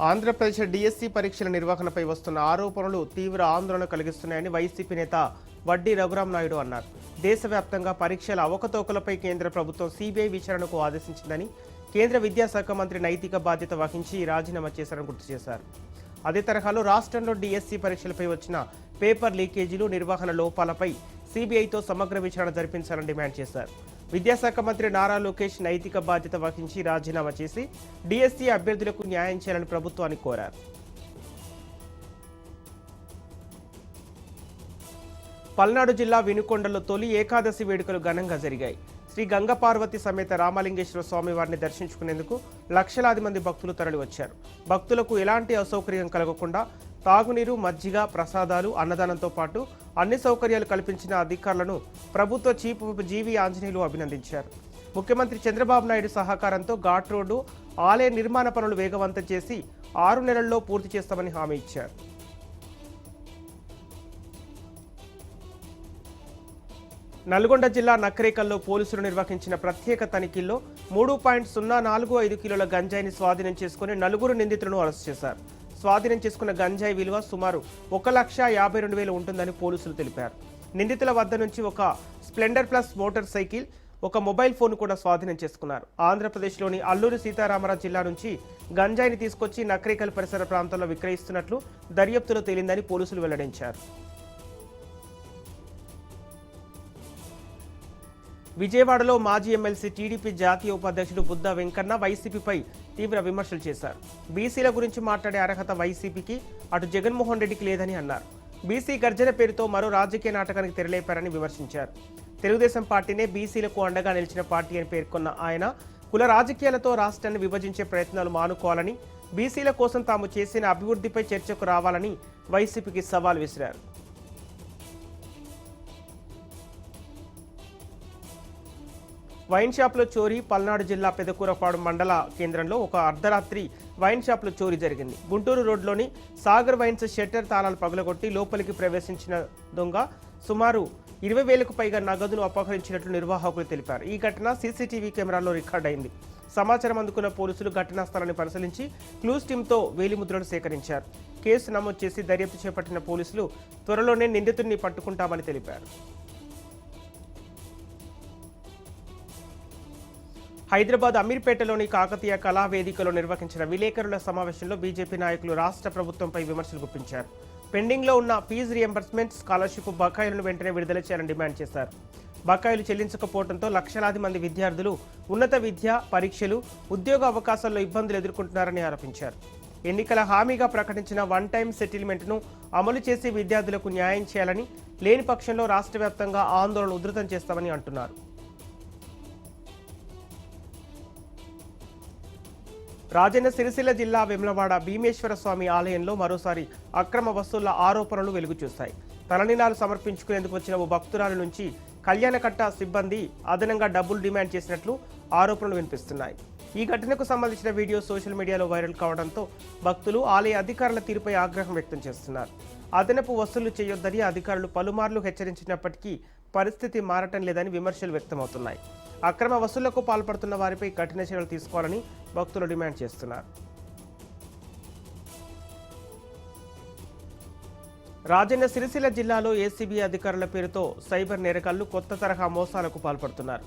Andhra Pradesh DSC పరీక్షల నిర్వహణపై వస్తున్న ఆరోపణలు తీవ్ర ఆందోళన కలిగిస్తున్నాయని వైసీపీ నేత వడ్డీ రఘురాం నాయుడు అన్నారు. దేశవ్యాప్తంగా పరీక్షల అవకతవకలపై కేంద్ర ప్రభుత్వం సిబిఐ విచారణకు ఆదేశించిందని, కేంద్ర విద్యాశాఖ మంత్రి నైతిక బాధ్యత వహించి రాజీనామా చేశారని గుర్తు చేశారు. అదే తరహాలో రాష్ట్రంలో డిఎస్సి పరీక్షలపై వచ్చిన పేపర్ లీకేజీలు, నిర్వహణ లోపాలపై సిబిఐతో సమగ్ర విచారణ జరిపించాలని డిమాండ్ చేశారు. విద్యాశాఖ మంత్రి నారా లోకేష్ నైతిక బాధ్యత వహించి రాజీనామా చేసి డిఎస్సి అభ్యర్థులకు న్యాయం చేయాలని ప్రభుత్వాన్ని కోరారు. పల్నాడు జిల్లా వినుకొండలో తొలి ఏకాదశి వేడుకలు ఘనంగా జరిగాయి. శ్రీ గంగపార్వతి సమేత రామలింగేశ్వర స్వామి వారిని దర్శించుకునేందుకు లక్షలాది మంది భక్తులు తరలివచ్చారు. భక్తులకు ఎలాంటి అసౌకర్యం కలగకుండా తాగునీరు, మజ్జిగ, ప్రసాదాలు, అన్నదానంతో పాటు అన్ని సౌకర్యాలు కల్పించిన అధికారులను ప్రభుత్వ చీఫ్ జీవి ఆంజనేయులు అభినందించారు. ముఖ్యమంత్రి చంద్రబాబు నాయుడు సహకారంతో ఘాట్ రోడ్డు, ఆలయ నిర్మాణ పనులు వేగవంతం చేసి 6 నెలల్లో పూర్తి చేస్తామని హామీ ఇచ్చారు. నల్గొండ జిల్లా నకరేకల్లో పోలీసులు నిర్వహించిన ప్రత్యేక తనిఖీల్లో 3.045 కిలోల గంజాయిని స్వాధీనం చేసుకుని 4 నిందితులను అరెస్ట్ చేశారు. స్వాధీనం చేసుకున్న గంజాయి విలువ సుమారు 1,52,000 ఉంటుందని పోలీసులు తెలిపారు. నిందితుల వద్ద నుంచి ఒక స్ప్లెండర్ ప్లస్ మోటార్ సైకిల్, ఒక మొబైల్ ఫోన్ కూడా స్వాధీనం చేసుకున్నారు. ఆంధ్రప్రదేశ్లోని అల్లూరి సీతారామరాజు జిల్లా నుంచి గంజాయిని తీసుకొచ్చి నకరేకల్ పరిసర ప్రాంతాల్లో విక్రయిస్తున్నట్లు దర్యాప్తులో తేలిందని పోలీసులు వెల్లడించారు. విజయవాడలో మాజీ ఎమ్మెల్సీ టీడీపీ జాతీయ ఉపాధ్యక్షుడు బుద్ధా వెంకన్న వైసీపీపై తీవ్ర విమర్శలు చేశారు. బీసీల గురించి మాట్లాడే అర్హత వైసీపీకి, అటు జగన్మోహన్ రెడ్డికి లేదని అన్నారు. బీసీ గర్జన పేరుతో మరో రాజకీయ నాటకానికి తెరలేపారని విమర్శించారు. తెలుగుదేశం పార్టీనే బీసీలకు అండగా నిలిచిన పార్టీ అని పేర్కొన్న ఆయన, కుల రాజకీయాలతో రాష్ట్రాన్ని విభజించే ప్రయత్నాలు మానుకోవాలని, బీసీల కోసం తాము చేసిన అభివృద్ధిపై చర్చకు రావాలని వైసీపీకి సవాల్ విసిరారు. వైన్ షాప్లో చోరీ. పల్నాడు జిల్లా పెదకూరపాడు మండల కేంద్రంలో ఒక అర్ధరాత్రి వైన్ షాప్లో చోరీ జరిగింది. గుంటూరు రోడ్లోని సాగర్ వైన్స్ షట్టర్ తాళాలు పగలగొట్టి లోపలికి ప్రవేశించిన దొంగ సుమారు 20,000కు పైగా నగదును అపహరించినట్లు నిర్వాహకులు తెలిపారు. ఈ ఘటన సీసీటీవీ కెమెరాల్లో రికార్డ్ అయింది. సమాచారం అందుకున్న పోలీసులు ఘటనా స్థలాన్ని పరిశీలించి క్లూస్ టీంతో వేలిముద్రలు సేకరించారు. కేసు నమోదు చేసి దర్యాప్తు చేపట్టిన పోలీసులు త్వరలోనే నిందితుడిని పట్టుకుంటామని తెలిపారు. హైదరాబాద్ అమీర్పేటలోని కాకతీయ కళావేదికలో నిర్వహించిన విలేకరుల సమావేశంలో బీజేపీ నాయకులు రాష్ట్ర ప్రభుత్వంపై విమర్శలు గుప్పించారు. పెండింగ్లో ఉన్న ఫీజు రియంబర్స్మెంట్, స్కాలర్షిప్ బకాయిలను వెంటనే విడుదల చేయాలని డిమాండ్ చేశారు. బకాయిలు చెల్లించకపోవడంతో లక్షలాది మంది విద్యార్థులు ఉన్నత విద్య, పరీక్షలు, ఉద్యోగ అవకాశాల్లో ఇబ్బందులు ఎదుర్కొంటున్నారని ఆరోపించారు. ఎన్నికల హామీగా ప్రకటించిన వన్ టైం సెటిల్మెంట్ను అమలు చేసి విద్యార్థులకు న్యాయం చేయాలని, లేని పక్షంలో రాష్ట్ర వ్యాప్తంగా ఆందోళన ఉధృతం చేస్తామని అంటున్నారు. రాజన్న సిరిసిల్ల జిల్లా వేములవాడ భీమేశ్వర స్వామి ఆలయంలో మరోసారి అక్రమ వసూళ్ల ఆరోపణలు వెలుగుచూశాయి. తలనీలాలు సమర్పించుకునేందుకు వచ్చిన ఓ భక్తురాలు నుంచి కళ్యాణకట్ట సిబ్బంది అదనంగా డబ్బులు డిమాండ్ చేసినట్లు ఆరోపణలు వినిపిస్తున్నాయి. ఈ ఘటనకు సంబంధించిన వీడియో సోషల్ మీడియాలో వైరల్ కావడంతో భక్తులు ఆలయ అధికారుల తీరుపై ఆగ్రహం వ్యక్తం చేస్తున్నారు. అదనపు వసూలు చేయొద్దని అధికారులు పలుమార్లు హెచ్చరించినప్పటికీ పరిస్థితి మారటం లేదని విమర్శలు వ్యక్తమవుతున్నాయి. అక్రమ వసూళ్లకు పాల్పడుతున్న వారిపై కఠిన చర్యలు తీసుకోవాలని భక్తులు డిమాండ్ చేస్తున్నారు. రాజన్న సిరిసిల్ల జిల్లాలో ఏసీబీ అధికారుల పేరుతో సైబర్ నేరగాళ్లు కొత్త తరహా మోసాలకు పాల్పడుతున్నారు.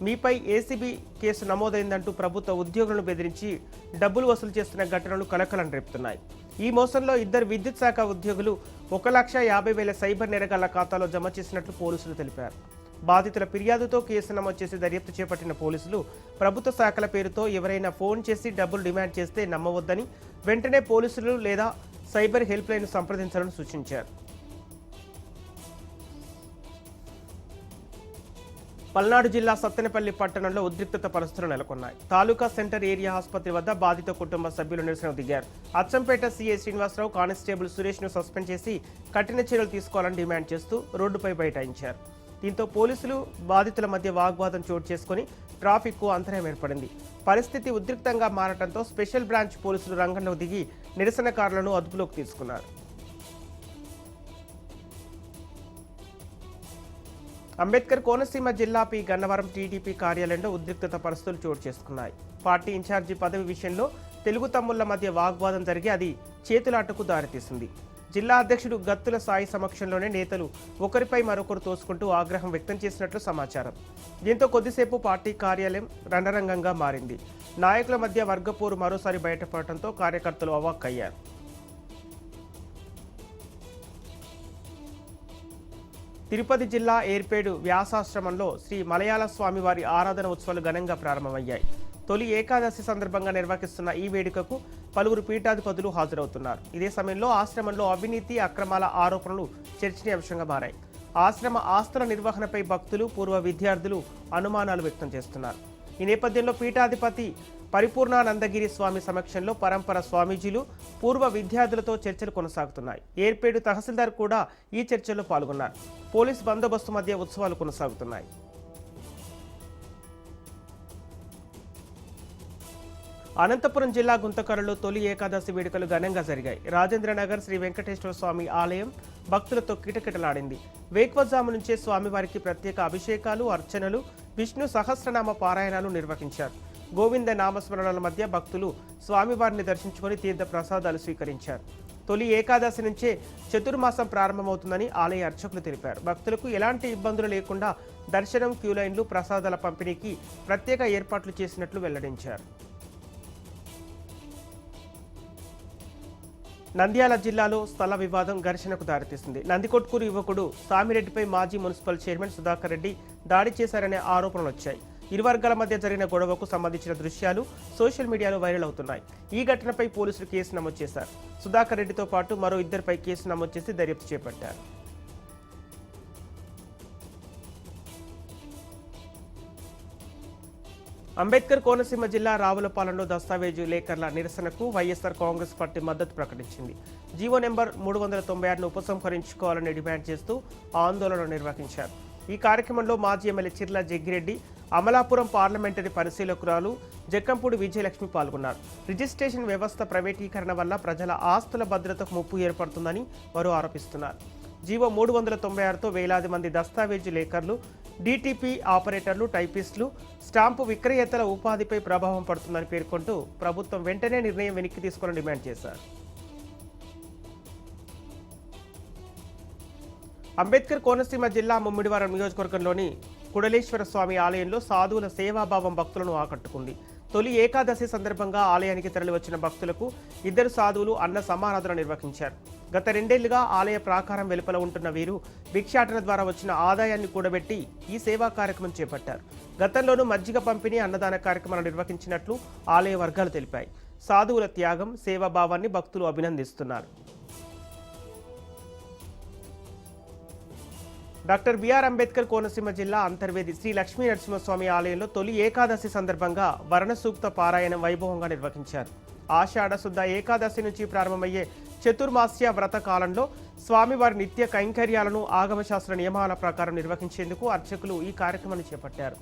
మీపై ఏసీబీ కేసు నమోదైందంటూ ప్రభుత్వ ఉద్యోగులను బెదిరించి డబ్బులు వసూలు చేస్తున్న ఘటనలు కలకలం రేపుతున్నాయి. ఈ మోసంలో 2 విద్యుత్ శాఖ ఉద్యోగులు 1,50,000 సైబర్ నేరగాళ్ల ఖాతాలో జమ చేసినట్లు పోలీసులు తెలిపారు. బాధితుల ఫిర్యాదుతో కేసు నమోదు చేసి దర్యాప్తు చేపట్టిన పోలీసులు ప్రభుత్వ శాఖల పేరుతో ఎవరైనా ఫోన్ చేసి డబ్బులు డిమాండ్ చేస్తే నమ్మవద్దని, వెంటనే పోలీసులు లేదా సైబర్ హెల్ప్ లైన్ సంప్రదించాలని సూచించారు. పల్నాడు జిల్లా సత్తెనపల్లి పట్టణంలో ఉద్రిక్తత పరిస్థితులు నెలకొన్నాయి. తాలూకా సెంటర్ ఏరియా ఆసుపత్రి వద్ద బాధిత కుటుంబ సభ్యులు నిరసనకు దిగారు. అచ్చంపేట సీఐ శ్రీనివాసరావు, కానిస్టేబుల్ సురేష్ను సస్పెండ్ చేసి కఠిన చర్యలు తీసుకోవాలని డిమాండ్ చేస్తూ రోడ్డుపై బైఠాయించారు. దీంతో పోలీసులు, బాధితుల మధ్య వాగ్వాదం చోటు చేసుకుని ట్రాఫిక్కు అంతరాయం ఏర్పడింది. పరిస్థితి ఉద్రిక్తంగా మారడంతో స్పెషల్ బ్రాంచ్ పోలీసులు రంగంలోకి దిగి నిరసనకారులను అదుపులోకి తీసుకున్నారు. అంబేద్కర్ కోనసీమ జిల్లా పి గన్నవరం టీడీపీ కార్యాలయంలో ఉద్రిక్తత పరిస్థితులు చోటు చేసుకున్నాయి. పార్టీ ఇన్ఛార్జి పదవి విషయంలో తెలుగు తమ్ముళ్ల మధ్య వాగ్వాదం జరిగి అది చేతులాటకు దారితీసింది. జిల్లా అధ్యక్షుడు గత్తుల సాయి సమక్షంలోనే నేతలు ఒకరిపై మరొకరు తోసుకుంటూ ఆగ్రహం వ్యక్తం చేసినట్లు సమాచారం. దీంతో కొద్దిసేపు పార్టీ కార్యాలయం రణరంగంగా మారింది. నాయకుల మధ్య వర్గపోరు మరోసారి బయటపడటంతో కార్యకర్తలు అవాక్కయ్యారు. తిరుపతి జిల్లా ఏర్పేడు వ్యాసాశ్రమంలో శ్రీ మలయాళ స్వామివారి ఆరాధన ఉత్సవాలు ఘనంగా ప్రారంభమయ్యాయి. తొలి ఏకాదశి సందర్భంగా నిర్వహిస్తున్న ఈ వేడుకకు పలువురు పీఠాధిపతులు హాజరవుతున్నారు. ఇదే సమయంలో ఆశ్రమంలో అవినీతి అక్రమాల ఆరోపణలు చర్చనీయాంశంగా మారాయి. ఆశ్రమ ఆస్తుల నిర్వహణపై భక్తులు, పూర్వ విద్యార్థులు అనుమానాలు వ్యక్తం చేస్తున్నారు. ఈ నేపథ్యంలో పీఠాధిపతి పరిపూర్ణానందగిరి స్వామి సమక్షంలో పరంపర స్వామీజీలు, పూర్వ విద్యార్థులతో చర్చలు కొనసాగుతున్నాయి. ఏర్పేడు తహసీల్దార్ కూడా ఈ చర్చల్లో పాల్గొన్నారు. పోలీస్ బందోబస్తు మధ్య ఉత్సవాలు కొనసాగుతున్నాయి. అనంతపురం జిల్లా గుంతకరలో తొలి ఏకాదశి వేడుకలు ఘనంగా జరిగాయి. రాజేంద్రనగర్ శ్రీ వెంకటేశ్వర స్వామి ఆలయం భక్తులతో కిటకిటలాడింది. వేకువజాము నుంచే స్వామివారికి ప్రత్యేక అభిషేకాలు, అర్చనలు, విష్ణు సహస్రనామ పారాయణాలు నిర్వహించారు. గోవింద నామస్మరణల మధ్య భక్తులు స్వామివారిని దర్శించుకొని తీర్థ ప్రసాదాలు స్వీకరించారు. తొలి ఏకాదశి నుంచే చతుర్మాసం ప్రారంభమవుతుందని ఆలయ అర్చకులు తెలిపారు. భక్తులకు ఎలాంటి ఇబ్బందులు లేకుండా దర్శనం, క్యూలైన్లు, ప్రసాదాల పంపిణీకి ప్రత్యేక ఏర్పాట్లు చేసినట్లు వెల్లడించారు. నంద్యాల జిల్లాలో స్థల వివాదం ఘర్షణకు దారితీసింది. నందికొట్కూరు యువకుడు సామిరెడ్డిపై మాజీ మున్సిపల్ చైర్మన్ సుధాకర్ రెడ్డి దాడి చేశారనే ఆరోపణలు వచ్చాయి. ఇరు వర్గాల మధ్య జరిగిన గొడవకు సంబంధించిన దృశ్యాలు సోషల్ మీడియాలో వైరల్ అవుతున్నాయి. ఈ ఘటనపై పోలీసులు కేసు నమోదు చేశారు. సుధాకర్ రెడ్డితో పాటు మరో ఇద్దరిపై కేసు నమోదు చేసి దర్యాప్తు చేపట్టారు. అంబేద్కర్ కోనసీమ జిల్లా రావులపాలెంలో దస్తావేజు లేఖర్ల నిరసనకు వైఎస్ఆర్ కాంగ్రెస్ పార్టీ మద్దతు ప్రకటించింది. జీవో నెంబర్ 396ను ఉపసంహరించుకోవాలని డిమాండ్ చేస్తూ ఆందోళన నిర్వహించారు. ఈ కార్యక్రమంలో మాజీ ఎమ్మెల్యే చిర్ల జగ్గిరెడ్డి, అమలాపురం పార్లమెంటరీ పరిశీలకురాలు జక్కంపూడి విజయలక్ష్మి పాల్గొన్నారు. రిజిస్ట్రేషన్ వ్యవస్థ ప్రైవేటీకరణ వల్ల ప్రజల ఆస్తుల భద్రతకు ముప్పు ఏర్పడుతుందని వారు ఆరోపిస్తున్నారు. జీవో 396తో వేలాది మంది దస్తావేజు లేఖర్లు, డిటిపి ఆపరేటర్లు, టైపిస్టులు, స్టాంపు విక్రయేతల ఉపాధిపై ప్రభావం పడుతుందని పేర్కొంటూ ప్రభుత్వం వెంటనే నిర్ణయం వెనక్కి తీసుకోవాలని డిమాండ్ చేశారు. అంబేద్కర్ కోనసీమ జిల్లా ముమ్మిడివరం నియోజకవర్గంలోని కుడలేశ్వర స్వామి ఆలయంలో సాధువుల సేవాభావం భక్తులను ఆకట్టుకుంది. తొలి ఏకాదశి సందర్భంగా ఆలయానికి తరలివచ్చిన భక్తులకు ఇద్దరు సాధువులు అన్న సమారాధన నిర్వహించారు. గత 2 ఏళ్లుగా ఆలయ ప్రాకారం వెలుపల ఉంటున్న వీరు భిక్షాటన ద్వారా వచ్చిన ఆదాయాన్ని కూడబెట్టి ఈ సేవా కార్యక్రమం చేపట్టారు. గతంలోనూ మజ్జిగ పంపిణీ, అన్నదాన కార్యక్రమాలు నిర్వహించినట్లు ఆలయ వర్గాలు తెలిపాయి. సాధువుల త్యాగం, సేవాభావాన్ని భక్తులు అభినందిస్తున్నారు. డాక్టర్ బిఆర్ అంబేద్కర్ కోనసీమ జిల్లా అంతర్వేది శ్రీ లక్ష్మీ నరసింహస్వామి ఆలయంలో తొలి ఏకాదశి సందర్భంగా వరణ సూక్త పారాయణం వైభవంగా నిర్వహించారు. ఆషాఢ శుద్ధ ఏకాదశి నుంచి ప్రారంభమయ్యే చతుర్మాస్య వ్రత కాలంలో స్వామివారి నిత్య కైంకర్యాలను ఆగమశాస్త్ర నియమాల ప్రకారం నిర్వహించేందుకు అర్చకులు ఈ కార్యక్రమాన్ని చేపట్టారు.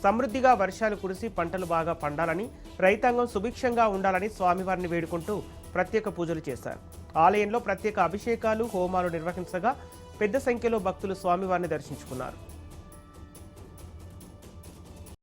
సమృద్ధిగా వర్షాలు కురిసి పంటలు బాగా పండాలని, రైతాంగం సుభిక్షంగా ఉండాలని స్వామివారిని వేడుకుంటూ ప్రత్యేక పూజలు చేశారు. ఆలయంలో ప్రత్యేక అభిషేకాలు, హోమాలు నిర్వహించగా పెద్ద సంఖ్యలో భక్తులు స్వామివారిని దర్శించుకున్నారు.